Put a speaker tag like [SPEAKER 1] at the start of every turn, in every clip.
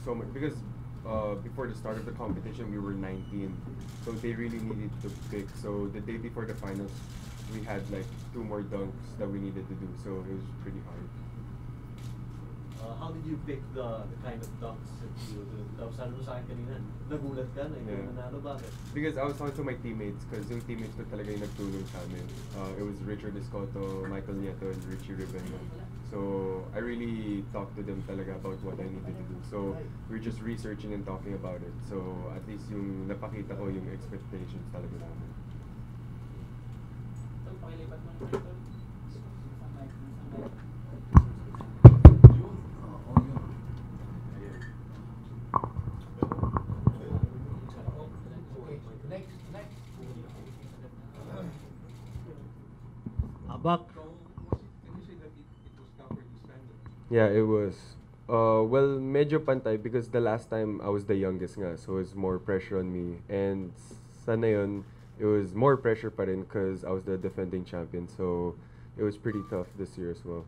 [SPEAKER 1] so much because before the start of the competition we were 19, so they really needed to pick. So the day before the finals, we had like two more dunks that we needed to do. So it was pretty hard.
[SPEAKER 2] How did you pick the kind of dunks that you do? Tapos sabi mo sa akin kanina, nagulat ka na ikaw nanalo, bakit?
[SPEAKER 1] Because I was talking to my teammates, because yung teammates ko talaga yung nagtulong sa amin. It was Richard Escoto, Michael Nieto, and Richie Rivera. So I really talked to them talaga about what I needed to do. So we're just researching and talking about it. So at least yung napakita ko yung expectations talaga namin.
[SPEAKER 3] Abak.
[SPEAKER 1] Yeah, it was. Well, medyo pantay because the last time I was the youngest nga, so it's more pressure on me. And sa ngayon, it was more pressure pa rin because I was the defending champion. So it was pretty tough this year as well.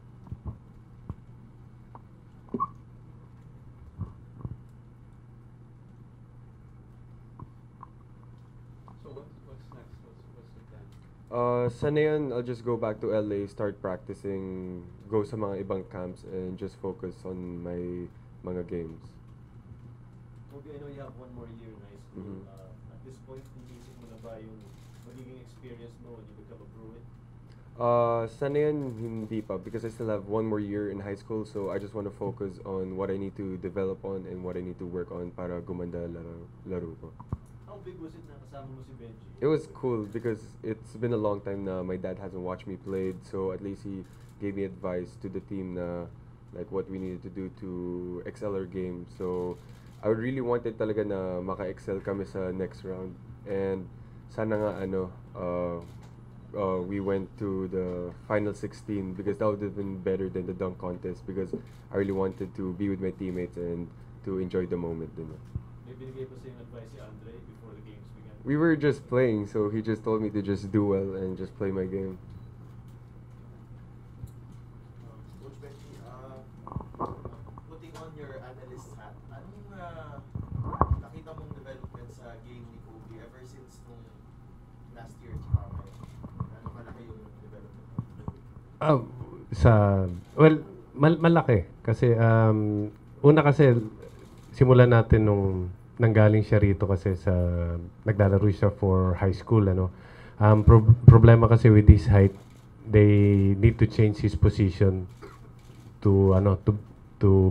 [SPEAKER 4] So what's next? What's the plan?
[SPEAKER 1] Sa ngayon, I'll just go back to LA, start practicing, go sa mga ibang camps, and just focus on my mga games.
[SPEAKER 2] Okay, I know you have one more year in high school.
[SPEAKER 1] Mhm.
[SPEAKER 2] At this point, inisip mo na ba yung magiging experience mo when you become a Bruin?
[SPEAKER 1] Sa ngayon, hindi pa because I still have one more year in high school, so I just want to focus on what I need to develop on and what I need to work on para gumanda laro ko.
[SPEAKER 2] How big was it na kasama mo si Benji?
[SPEAKER 1] It was cool because it's been a long time na my dad hasn't watched me played, so at least he gave me advice to the team na like what we needed to do to excel our game. So I really wanted talaga na maka-excel kami sa next round, and sana nga we went to the final 16 because that would have been better than the dunk contest because I really wanted to be with my teammates and to enjoy the moment.
[SPEAKER 2] May binigay pa sa'yo advice si Andre before the games began?
[SPEAKER 1] We were just playing, so he just told me to just do well and just play my game.
[SPEAKER 5] Coach Benji, putting on your analyst hat, anong nakita mong development sa game ni Kobe ever since nung last year tsaka ngayon? Ano malaki yung development?
[SPEAKER 3] Well, malaki kasi una kasi simulan natin nung nanggaling siya rito kasi sa naglalaro siya for high school problema kasi with his height, they need to change his position to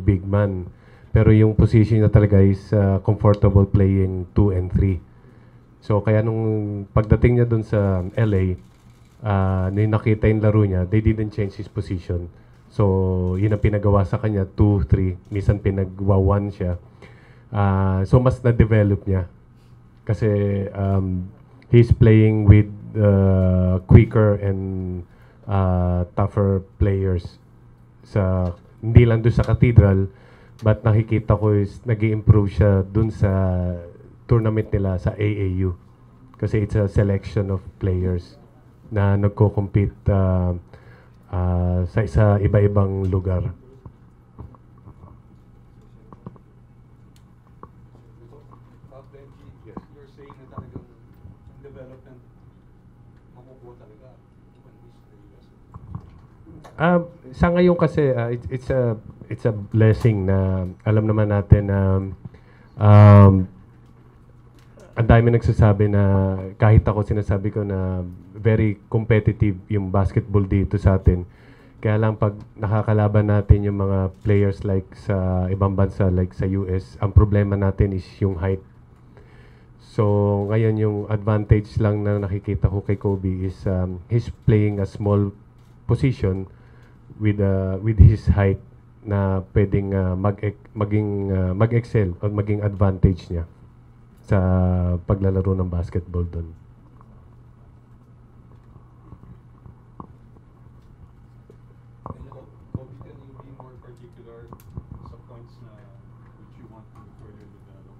[SPEAKER 3] big man, pero yung position niya talaga is comfortable playing 2 and 3. So kaya nung pagdating niya dun sa LA, nung nakita yung laro niya, they didn't change his position. So yun ang pinagawa sa kanya, 2, 3, minsan pinagwa 1 siya. So mas na-develop niya kasi he's playing with quicker and tougher players hindi lang doon sa Cathedral, but nakikita ko is nag-i-improve siya doon sa tournament nila sa AAU kasi it's a selection of players na nagko-compete sa iba-ibang lugar.
[SPEAKER 4] Benji, you're saying na talagang development makukuha talaga when he's in the US.
[SPEAKER 3] Sa ngayon kasi it's a blessing na alam naman natin na ang dami nagsasabi na kahit ako sinasabi ko na very competitive yung basketball dito sa atin. Kaya lang pag nakakalaban natin yung mga players like sa ibang bansa like sa US, ang problema natin is yung height. So ngayon yung advantage lang na nakikita ko kay Kobe is he's playing a small position with his height na pwedeng mag-excel o maging advantage niya sa paglalaro ng basketball doon.
[SPEAKER 4] Kobe, can you be more particular sa points na which you want to further develop?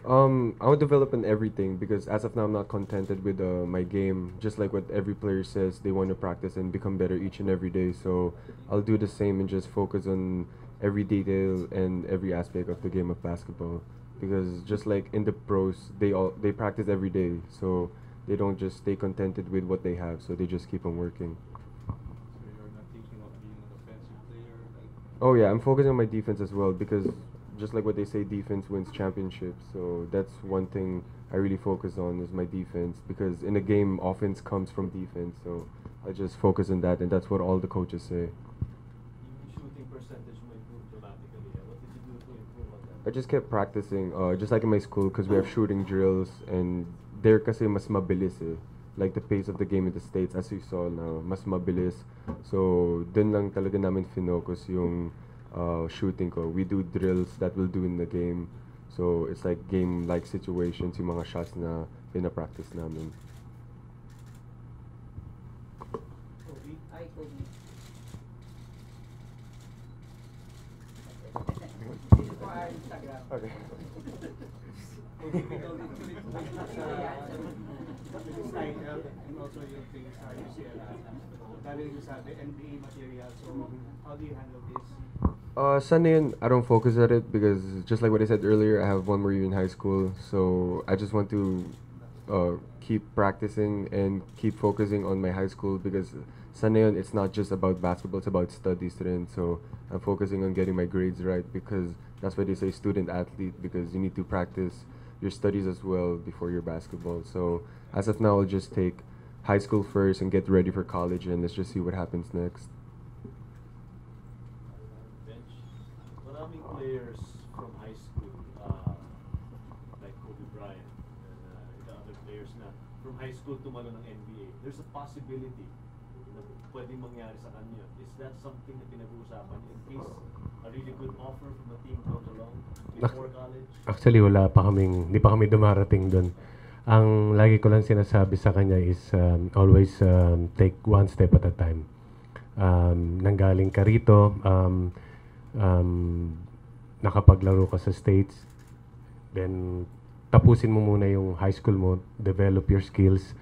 [SPEAKER 1] I would develop in everything because as of now I'm not contented with my game. Just like what every player says, they want to practice and become better each and every day. So I'll do the same and just focus on every detail and every aspect of the game of basketball. Because just like in the pros, they practice every day. So they don't just stay contented with what they have. So they just keep on working.
[SPEAKER 4] So you're not thinking of being an offensive player? Like,
[SPEAKER 1] Oh yeah, I'm focusing on my defense as well because just like what they say, defense wins championships. So that's one thing I really focus on is my defense because in a game, offense comes from defense. So I just focus on that, and that's what all the coaches say.
[SPEAKER 2] Yung shooting percentage mo improved dramatically. What did you do to improve on that?
[SPEAKER 1] I just kept practicing, just like in my school, because we have shooting drills, and there kasi mas mabilis eh. Like the pace of the game in the States, as you saw now, mas mabilis. So, dun lang talaga namin finocus yung shooting ko. We do drills that we'll do in the game. So, it's like game-like situations, yung mga shots na pinapractice namin.
[SPEAKER 6] Kobe. Hi, Kobe. Dito po our Instagram.
[SPEAKER 1] Okay.
[SPEAKER 4] ikaw din ulit sa style and also yung thing sa UCLA. Dahil yung sabi, NBA material. So, how do you handle this?
[SPEAKER 1] Sana yun, I don't focus at it because just like what I said earlier, I have one more year in high school. So I just want to keep practicing and keep focusing on my high school because sana yun, it's not just about basketball, it's about studies rin. So I'm focusing on getting my grades right because that's why they say student athlete because you need to practice your studies as well before your basketball. So as of now, I'll just take high school first and get ready for college and let's just see what happens next.
[SPEAKER 2] Bench. Maraming players from high school, like Kobe Bryant and the other players na from high school tumalo ng NBA. There's a possibility na pwedeng mangyari sa kanya. Is that something na pinag-uusapan in case a really good offer from a team comes along before college?
[SPEAKER 3] Actually, hindi pa kami dumarating doon. Ang lagi ko lang sinasabi sa kanya is always take one step at a time. Nanggaling ka rito, nakapaglaro ka sa States, then tapusin mo muna yung high school mo, develop your skills,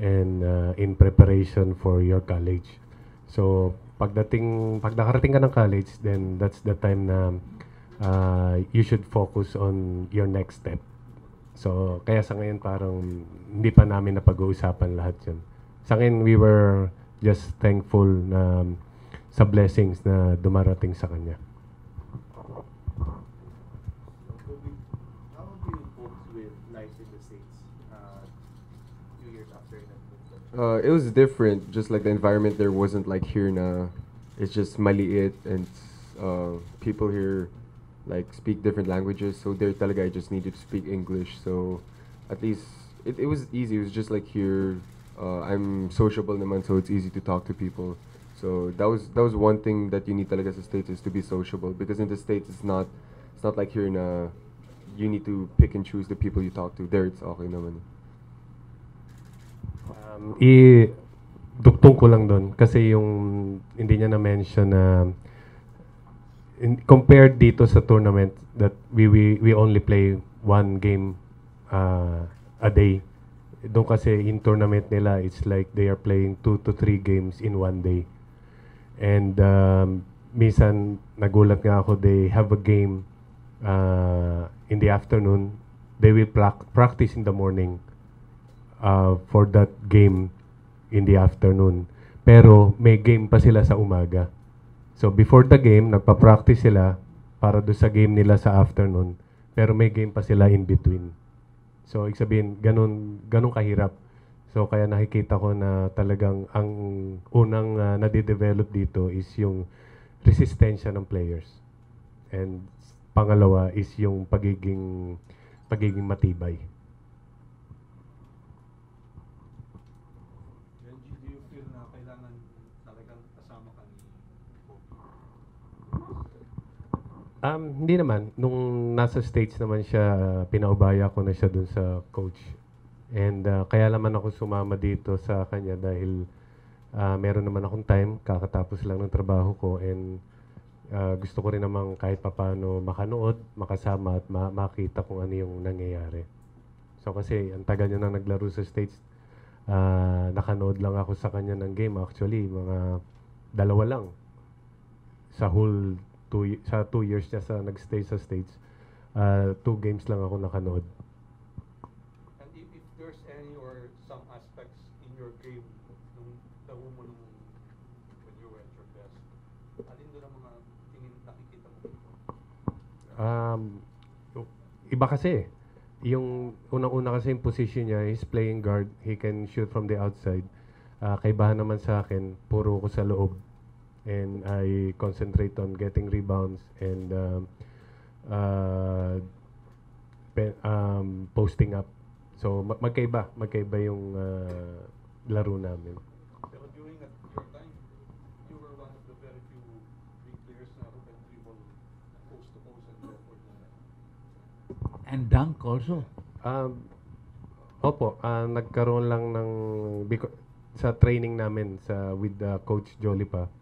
[SPEAKER 3] and in preparation for your college. So, pag nakarating ka ng college, then that's the time na you should focus on your next step. So, kaya sa ngayon parang hindi pa namin napag-uusapan lahat yun. Sa ngayon, we were just thankful na sa blessings na dumarating sa kanya.
[SPEAKER 5] Kobe, how do you cope with life in the States 2 years after that movement?
[SPEAKER 1] It was different, just like the environment there wasn't like here na. It's just maliit and people here like speak different languages. So there talaga I just needed to speak English. So at least it was easy. It was just like here. I'm sociable naman, so it's easy to talk to people. So that was one thing that you need talaga sa States is to be sociable because in the States it's not like here na you need to pick and choose the people you talk to. There it's okay naman.
[SPEAKER 3] Duktong ko lang doon kasi yung hindi niya na-mention na compared dito sa tournament that we only play one game a day. Doon kasi in tournament nila it's like they are playing 2 to 3 games in one day. And minsan nagulat nga ako, they have a game in the afternoon. They will practice in the morning for that game in the afternoon. Pero may game pa sila sa umaga. So before the game, nagpa-practice sila para do sa game nila sa afternoon. Pero may game pa sila in between. So ibig sabihin, ganun kahirap. So kaya nakikita ko na talagang ang unang nade-develop dito is yung resistensya ng players. And pangalawa is yung pagiging matibay.
[SPEAKER 4] Benji, do you feel na kailangan talagang kasama ka ni Kobe?
[SPEAKER 3] Hindi naman. Nung nasa States naman siya, pinaubaya ko na siya dun sa coach. And kaya naman ako sumama dito sa kanya dahil meron naman akong time, kakatapos lang ng trabaho ko and gusto ko rin namang kahit papaano makanood, makasama at makita kung ano yung nangyayari. So kasi ang tagal niya nang naglaro sa States, nakanood lang ako sa kanya ng game. Actually, mga dalawa lang. Sa whole sa 2 years niya sa nagstay sa States, 2 games lang ako nakanood.
[SPEAKER 4] And if there's any or some aspects in your game nung laro mo nung when you were at your best, alin doon ang mga tingin nakikita mo dito?
[SPEAKER 3] Iba kasi. Yung unang-una kasi yung position niya, he's playing guard. He can shoot from the outside. Kaibahan naman sa akin, puro ko sa loob. And I concentrate on getting rebounds and posting up. So magkaiba yung laro namin.
[SPEAKER 4] Pero during your time, you were one of the very few big players na who can dribble post to post and go for the net.
[SPEAKER 7] And dunk also.
[SPEAKER 3] Opo, nagkaroon lang ng sa training namin with Coach Jolly pa.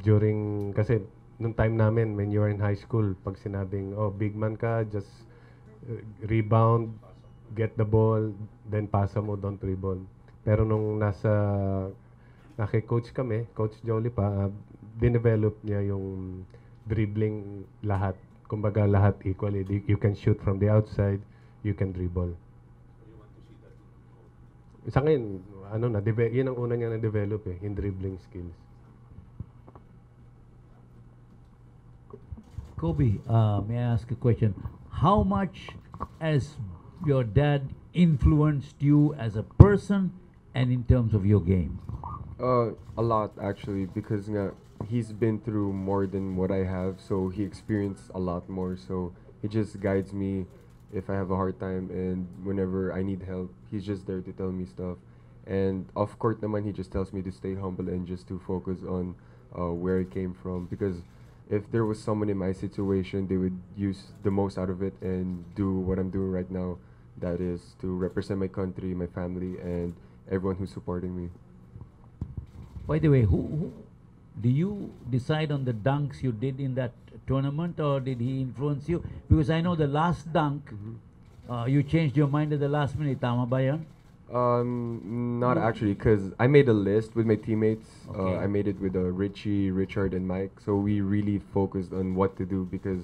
[SPEAKER 3] During kasi nung time namin when you were in high school, pag sinabing big man ka, just rebound, get the ball, then pasa mo, don't dribble. Pero nung naki-coach kami, Coach Jolly pa, dinevelop niya yung dribbling lahat. Kumbaga lahat equally. You can shoot from the outside, you can dribble.
[SPEAKER 4] So you want to see that in
[SPEAKER 3] Sa akin, yun ang una niya na-develop yung dribbling skills.
[SPEAKER 7] Kobe, may I ask a question? How much has your dad influenced you as a person and in terms of your game?
[SPEAKER 1] A lot actually, because nga, he's been through more than what I have, so he experienced a lot more. So he just guides me if I have a hard time, and whenever I need help, he's just there to tell me stuff. And off court naman, he just tells me to stay humble and just to focus on where I came from, because if there was someone in my situation, they would use the most out of it and do what I'm doing right now. That is to represent my country, my family, and everyone who's supporting me.
[SPEAKER 7] By the way, who do you decide on the dunks you did in that tournament, or did he influence you? Because I know the last dunk, you changed your mind at the last minute. Tama ba yan?
[SPEAKER 1] Not actually, because I made a list with my teammates.
[SPEAKER 7] Okay.
[SPEAKER 1] I made it with Richie, Richard, and Mike. So we really focused on what to do, because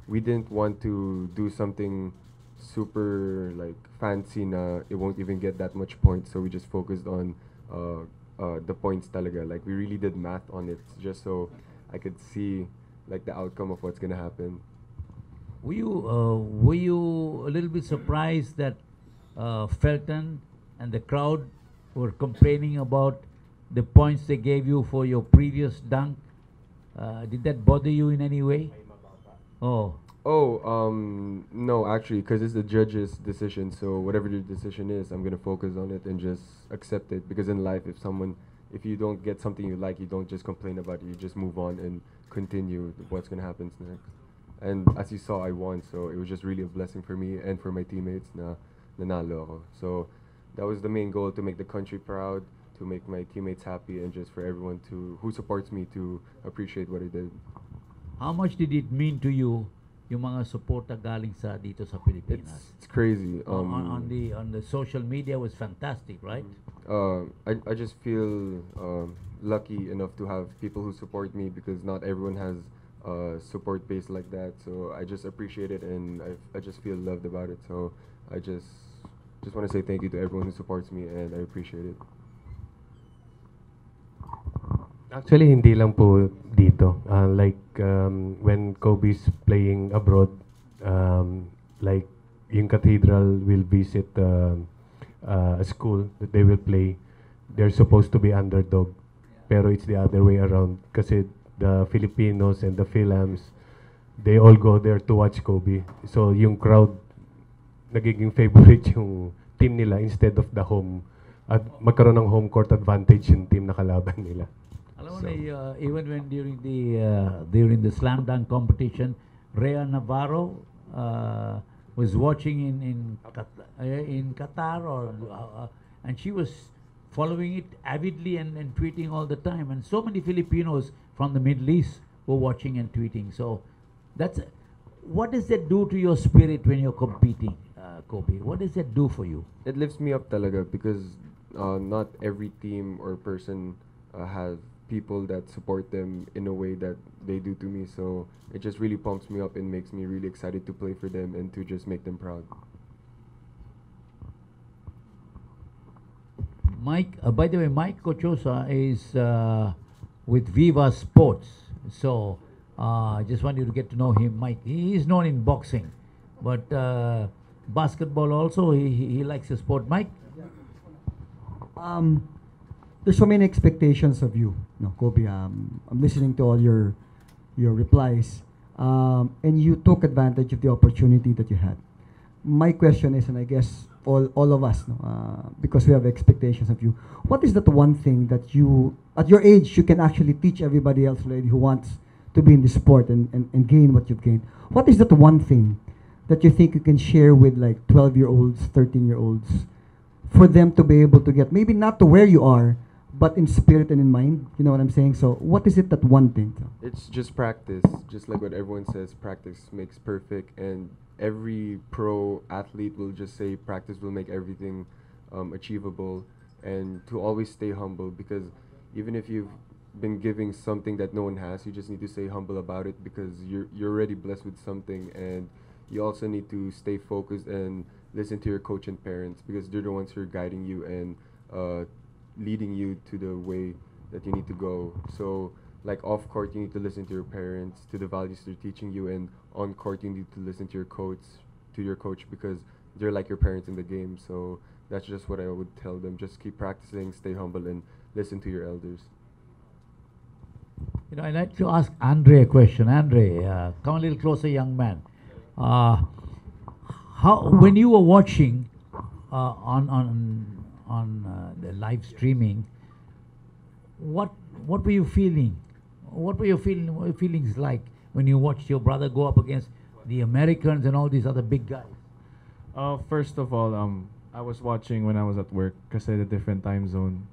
[SPEAKER 1] we didn't want to do something super like fancy na it won't even get that much points. So we just focused on the points talaga. Like we really did math on it just so I could see like the outcome of what's gonna happen.
[SPEAKER 7] Were you a little bit surprised that Felton and the crowd were complaining about the points they gave you for your previous dunk? Did that bother you in any way? Oh,
[SPEAKER 1] No, actually, because it's the judge's decision. So whatever the decision is, I'm gonna focus on it and just accept it. Because in life, if you don't get something you like, you don't just complain about it. You just move on and continue what's gonna happen next. And as you saw, I won. So it was just really a blessing for me and for my teammates na nanalo ako. So that was the main goal, to make the country proud, to make my teammates happy, and just for everyone who supports me to appreciate what I did.
[SPEAKER 7] how much did it mean to you yung mga suporta galing sa dito sa Pilipinas?
[SPEAKER 1] It's crazy.
[SPEAKER 7] On the social media was fantastic, right?
[SPEAKER 1] I just feel lucky enough to have people who support me, because not everyone has a support base like that. So I just appreciate it, and I just feel loved about it. So I just want to say thank you to everyone who supports me, and I appreciate it.
[SPEAKER 3] Actually, hindi lang po dito. When Kobe's playing abroad, like yung Cathedral will visit a school that they will play. They're supposed to be underdog, pero it's the other way around. Kasi the Filipinos and the Philams, they all go there to watch Kobe. So yung crowd, nagiging favorite yung team nila instead of the home. At magkaroon ng home court advantage yung team na kalaban nila.
[SPEAKER 7] Alam mo
[SPEAKER 3] So-
[SPEAKER 7] na, even when during the slam dunk competition, Rhea Navarro was watching in Qatar, and she was following it avidly and tweeting all the time. And so many Filipinos from the Middle East were watching and tweeting. So that's what does that do to your spirit when you're competing, Kobe? What does that do for you?
[SPEAKER 1] It lifts me up talaga because not every team or person has people that support them in a way that they do to me. So it just really pumps me up and makes me really excited to play for them and to just make them proud.
[SPEAKER 7] Mike, by the way, Mike Cochosa is with Viva Sports. So I just want you to get to know him. Mike, he is known in boxing, but basketball also, he likes the sport. Mike?
[SPEAKER 8] There's so many expectations of you, no, Kobe. I'm listening to all your replies, and you took advantage of the opportunity that you had. My question is, and I guess all of us, no, because we have expectations of you. What is that one thing that you, at your age, you can actually teach everybody else already who wants to be in this sport and gain what you've gained? What is that one thing that you think you can share with like 12-year-olds, 13-year-olds, for them to be able to get, maybe not to where you are, but in spirit and in mind? You know what I'm saying? So what is it, that one thing?
[SPEAKER 1] It's just practice. Just like what everyone says, practice makes perfect. And every pro athlete will just say practice will make everything achievable. And to always stay humble, because even if you've been giving something that no one has, you just need to stay humble about it, because you're already blessed with something. And you also need to stay focused and listen to your coach and parents, because they're the ones who are guiding you and leading you to the way that you need to go. So like off court, you need to listen to your parents, to the values they're teaching you, and on court you need to listen to your coach, because they're like your parents in the game. So that's just what I would tell them. Just keep practicing, stay humble, and listen to your elders.
[SPEAKER 7] You know, I'd like to ask Andre a question. Andre, come a little closer, young man. How, when you were watching on the live streaming, what were you feeling? What were your feelings like when you watched your brother go up against the Americans and all these other big guys?
[SPEAKER 9] First of all, I was watching when I was at work kasi the different time zone.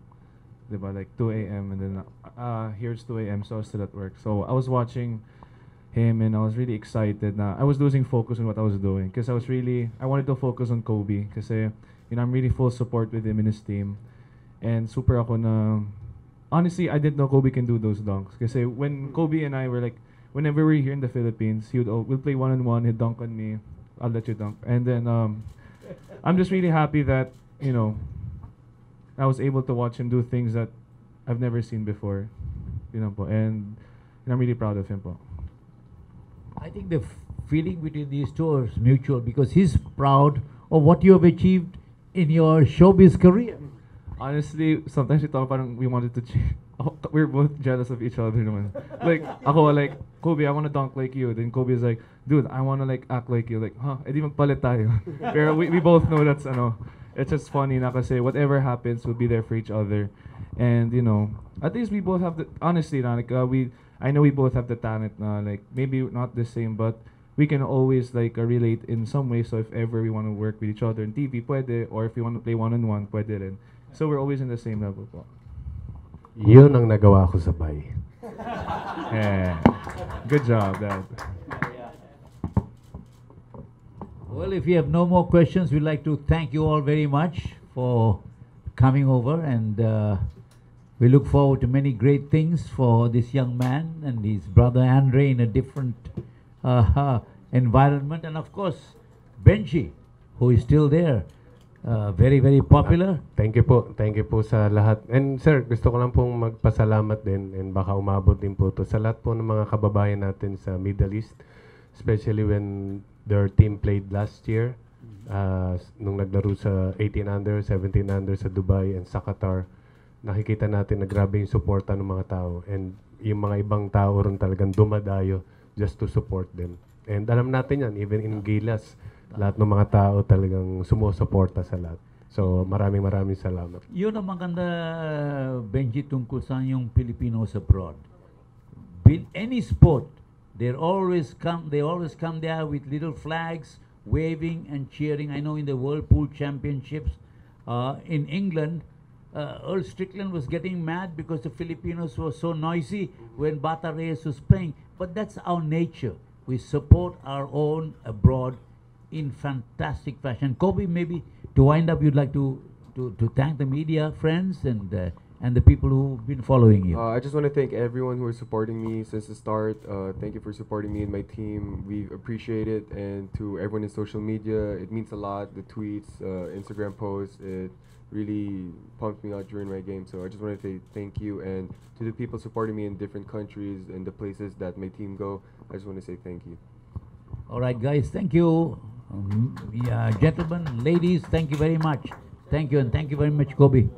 [SPEAKER 9] Diba? Like 2 a.m. and then here's 2 a.m. so I was still at work. So I was watching him and I was really excited. I was losing focus on what I was doing because I wanted to focus on Kobe kasi I'm really full support with him and his team. And super ako na, honestly, I didn't know Kobe can do those dunks. Kasi when Kobe and I were like, whenever we were here in the Philippines, we'll play one-on-one, he'd dunk on me, I'll let you dunk. And then I'm just really happy that, I was able to watch him do things that I've never seen before. Po. And I'm really proud of him po.
[SPEAKER 7] I think the feeling between these two is mutual because he's proud of what you have achieved in your showbiz career.
[SPEAKER 9] Honestly, sometimes we wanted to change. We're both jealous of each other naman. Like, ako like, Kobe, I want to dunk like you. Then Kobe is like, dude, I want to like act like you. Like, edi magpalit tayo. Pero we both know that's it's just funny na kasi whatever happens, we'll be there for each other. And, at least we both have the, honestly na, like, I know we both have the talent na, like, maybe not the same, but we can always like relate in some way. So if ever we want to work with each other in TV, pwede. Or if we want to play one-on-one, pwede rin. So we're always in the same level po.
[SPEAKER 3] Yun ang nagawa ko sa bay.
[SPEAKER 9] Yeah. Good job, Dad.
[SPEAKER 7] Well, if you have no more questions, we'd like to thank you all very much for coming over, and we look forward to many great things for this young man and his brother Andre in a different environment, and of course Benji, who is still there, very, very popular.
[SPEAKER 3] Thank you po sa lahat. And sir, gusto ko lang pong magpasalamat din, and baka umabot din po to sa lahat po ng mga kababayan natin sa Middle East, especially when their team played last year, nung naglaro sa 18 under, 17 under sa Dubai and sa Qatar. Nakikita natin na grabe yung suporta ng mga tao, and yung mga ibang tao ron talagang dumadayo just to support them. And alam natin yan, even in Gilas, lahat ng mga tao talagang sumusuporta sa lahat. So maraming salamat.
[SPEAKER 7] Yun ang maganda, Benji, tungkol sa yung Filipinos abroad. In any sport, they always come there with little flags, waving and cheering. I know in the World Pool Championships in England, Earl Strickland was getting mad because the Filipinos were so noisy when Bata Reyes was playing. But that's our nature. We support our own abroad in fantastic fashion. Kobe, maybe to wind up, you'd like to thank the media friends and the people who've been following you.
[SPEAKER 1] I just want to thank everyone who is supporting me since the start. Thank you for supporting me and my team. We appreciate it. And to everyone in social media, it means a lot. The tweets, Instagram posts, it really pumped me out during my game. So I just want to say thank you. And to the people supporting me in different countries and the places that my team go, I just want to say thank you.
[SPEAKER 7] All right, guys, thank you. Yeah, gentlemen, ladies, thank you very much. Thank you, and thank you very much, Kobe.